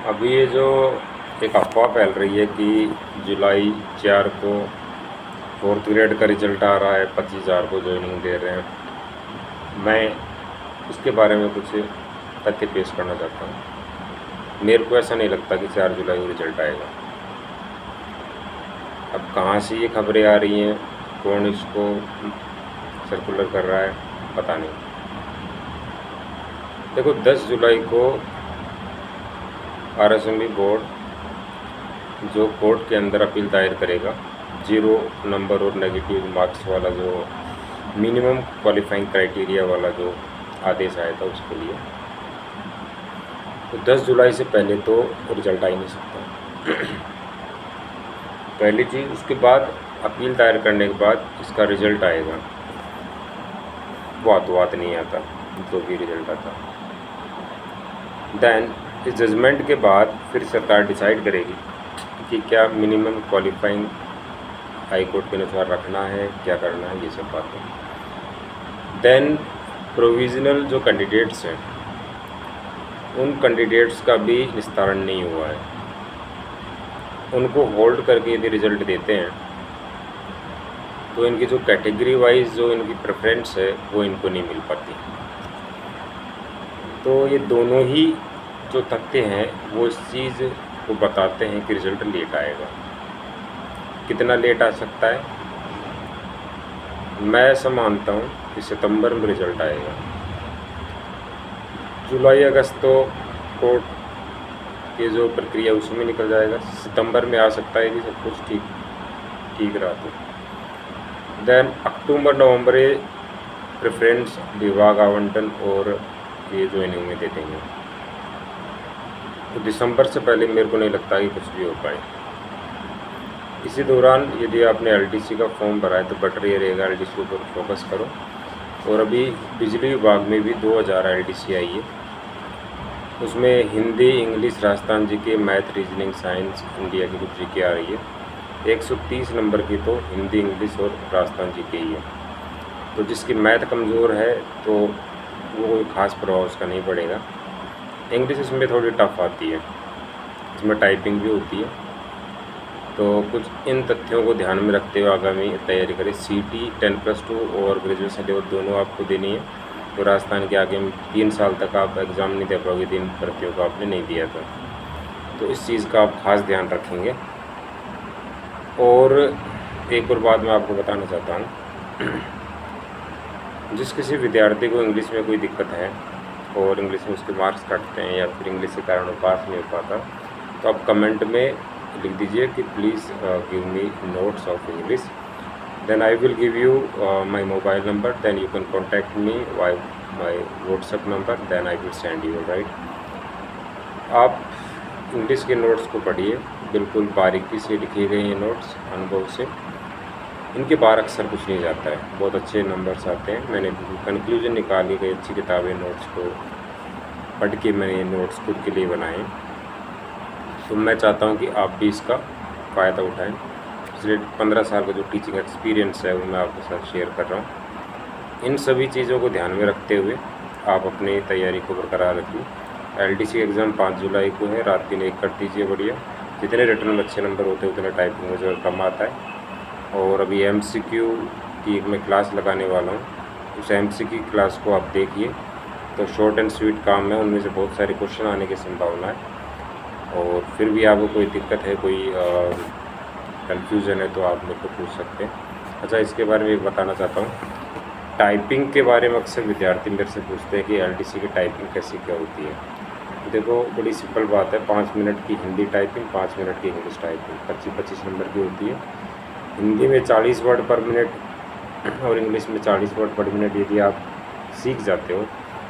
अभी ये जो एक अफ़वाह फैल रही है कि जुलाई 4 को 4th ग्रेड का रिज़ल्ट आ रहा है, 25,000 को जॉइनिंग दे रहे हैं। मैं इसके बारे में कुछ तथ्य पेश करना चाहता हूँ। मेरे को ऐसा नहीं लगता कि 4 जुलाई को रिज़ल्ट आएगा। अब कहाँ से ये खबरें आ रही हैं, कौन इसको सर्कुलर कर रहा है, पता नहीं। देखो, 10 जुलाई को RSMB बोर्ड जो कोर्ट के अंदर अपील दायर करेगा 0 नंबर और नेगेटिव मार्क्स वाला जो मिनिमम क्वालिफाइंग क्राइटेरिया वाला जो आदेश आया था उसके लिए, तो 10 जुलाई से पहले तो रिज़ल्ट आ ही नहीं सकता। पहली चीज़। उसके बाद अपील दायर करने के बाद इसका रिज़ल्ट आएगा, बात नहीं आता, जो भी रिज़ल्ट आता। देन इस जजमेंट के बाद फिर सरकार डिसाइड करेगी कि क्या मिनिमम क्वालिफाइंग हाई कोर्ट के अनुसार रखना है, क्या करना है, ये सब बातें। देन प्रोविज़नल जो कैंडिडेट्स हैं, उन कैंडिडेट्स का भी निस्तारण नहीं हुआ है। उनको होल्ड करके यदि रिज़ल्ट देते हैं तो इनकी जो कैटेगरी वाइज जो इनकी प्रेफरेंस है वो इनको नहीं मिल पाती। तो ये दोनों ही जो तथ्य हैं वो इस चीज़ को बताते हैं कि रिज़ल्ट लेट आएगा। कितना लेट आ सकता है? मैं ऐसा मानता हूँ कि सितंबर में रिज़ल्ट आएगा। जुलाई अगस्त तो कोर्ट की जो प्रक्रिया उसमें निकल जाएगा। सितंबर में आ सकता है यदि सब कुछ ठीक रहा तो। देन अक्टूबर नवंबर प्रेफरेंस विभाग आवंटन और ये ज्वाइनिंग में दे देंगे। तो दिसंबर से पहले मेरे को नहीं लगता कि कुछ भी हो पाए। इसी दौरान यदि आपने LDC का फॉर्म भरा है तो बेटर ये रहेगा LDC के ऊपर फोकस करो। और अभी बिजली विभाग में भी 2000 LDC आई है। उसमें Hindi, English, Rajasthan GK, math, reasoning, science, India की कुछ जीके आ रही है। 130 नंबर की तो हिंदी, इंग्लिश और राजस्थान जीके ही है। तो जिसकी मैथ कमज़ोर है तो वो कोई ख़ास प्रभाव उसका नहीं पड़ेगा। इंग्लिश इसमें थोड़ी टफ आती है, इसमें टाइपिंग भी होती है। तो कुछ इन तथ्यों को ध्यान में रखते हुए आगामी तैयारी करें। CT 10+2 और ग्रेजुएशन लेवल दोनों आपको देनी है। तो राजस्थान के आगे 3 साल तक आप एग्ज़ाम नहीं दे पाओगे, 3 भर्तियों का आपने नहीं दिया था। तो इस चीज़ का आप ख़ास ध्यान रखेंगे। और एक और बात मैं आपको बताना चाहता हूँ, जिस किसी विद्यार्थी को इंग्लिश में कोई दिक्कत है और इंग्लिश में उसके मार्क्स कटते हैं या फिर इंग्लिश के कारण वो पास नहीं हो पाता, तो आप कमेंट में लिख दीजिए कि please give me notes of English. Then I will give you my mobile number, then you can contact me by my WhatsApp number, then I will send you. Right, आप इंग्लिश के notes को पढ़िए, बिल्कुल बारीकी से लिखे गए ये नोट्स अनुभव से। इनके बाहर अक्सर कुछ नहीं जाता है, बहुत अच्छे नंबर्स आते हैं। मैंने कंक्लूजन निकाली गई अच्छी किताबें, नोट्स को पढ़ के मैंने ये नोट्स खुद के लिए बनाए। तो मैं चाहता हूँ कि आप भी इसका फ़ायदा उठाएं। पिछले 15 साल का जो टीचिंग एक्सपीरियंस है वो मैं आपके साथ शेयर कर रहा हूँ। इन सभी चीज़ों को ध्यान में रखते हुए आप अपनी तैयारी को बरकरार रखिए। LDC एग्ज़ाम 5 जुलाई को है, रात दिन 1 कर दीजिए बढ़िया। जितने रिटर्न में अच्छे नंबर होते हैं उतने टाइपिंग में जो कम आता है। और अभी MCQ की एक मैं क्लास लगाने वाला हूँ, उस MCQ क्लास को आप देखिए। तो शॉर्ट एंड स्वीट काम है, उनमें से बहुत सारे क्वेश्चन आने की संभावना है। और फिर भी आपको कोई दिक्कत है, कोई कन्फ्यूज़न है तो आप मेरे को पूछ सकते हैं। अच्छा, इसके बारे में बताना चाहता हूँ, टाइपिंग के बारे में अक्सर विद्यार्थी मेरे से पूछते हैं कि LDC की टाइपिंग कैसी क्या होती है। तो देखो, बड़ी सिंपल बात है। 5 मिनट की हिंदी टाइपिंग, 5 मिनट की इंग्लिश टाइपिंग 25-25 नंबर की होती है। हिंदी में 40 वर्ड पर मिनट और इंग्लिश में 40 वर्ड पर मिनट यदि आप सीख जाते हो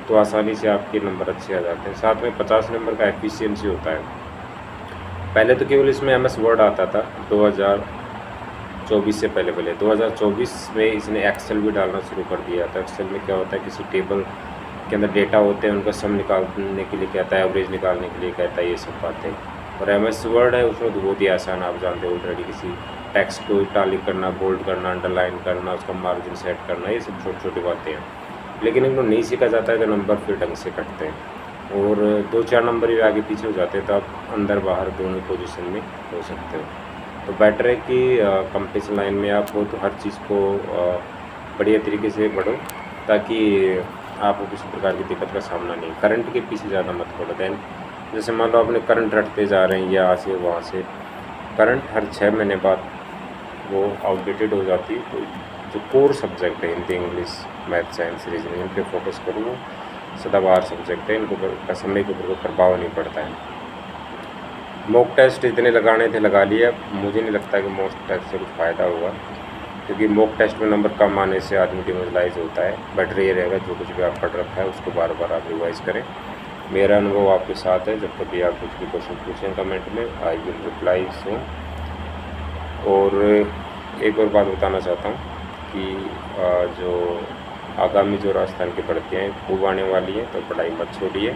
तो आसानी से आपके नंबर अच्छे आ जाते हैं। साथ में 50 नंबर का एफिशिएंसी होता है। पहले तो केवल इसमें MS वर्ड आता था 2024 से पहले 2024 में इसने एक्सेल भी डालना शुरू कर दिया था। एक्सेल में क्या होता है, किसी टेबल के अंदर डेटा होते हैं, उनका सम निकालने के लिए कहता है, एवरेज निकालने के लिए कहता है, ये सब बातें। और MS वर्ड है, उसमें तो बहुत ही आसान, आप जानते हो ऑलरेडी। किसी टेक्स्ट को इटालिक करना, बोल्ड करना, अंडरलाइन करना, उसका मार्जिन सेट करना, ये सब छोटी छोटी बातें हैं। लेकिन इनको नहीं सीखा जाता है तो नंबर फिर ढंग से कटते हैं। और 2-4 नंबर भी आगे पीछे हो जाते हैं तो आप अंदर बाहर दोनों पोजीशन में हो सकते हो। तो बेटर है कि कंपटीशन लाइन में आप हो तो हर चीज़ को बढ़िया तरीके से पढ़ो, ताकि आपको किसी प्रकार की दिक्कत का सामना नहीं। करंट के पीछे ज़्यादा मत पड़ो। दैन जैसे मान लो आपने करंट रटते जा रहे हैं यहाँ से वहाँ से, करंट हर 6 महीने बाद वो आउटडेटेड हो जाती है। तो जो कोर सब्जेक्ट है Hindi, English, math, science, reasoning, इन पे फोकस करो। वो सदाबहार सब्जेक्ट है, इनको का समय के ऊपर कोई प्रभाव नहीं पड़ता है। मॉक टेस्ट इतने लगाने थे लगा लिए, अब मुझे नहीं लगता कि मॉक टेस्ट से कुछ फ़ायदा होगा, क्योंकि मॉक टेस्ट में नंबर कम आने से आदमी डिमोरलाइज होता है। बेटर ये रहेगा जो कुछ भी आप पढ़ रखा है उसको बार बार आप रिवाइज़ करें। मेरा अनुभव आपके साथ है, जब कभी आप कुछ भी क्वेश्चन पूछें कमेंट में, आई विल रिप्लाई सून। और एक और बात बताना चाहता हूँ कि जो आगामी जो राजस्थान की भर्तियाँ हैं खूब आने वाली है, तो पढ़ाई मत छोड़िए।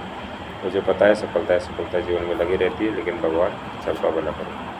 मुझे पता है सफलता जीवन में लगी रहती है, लेकिन भगवान सबका भला करे।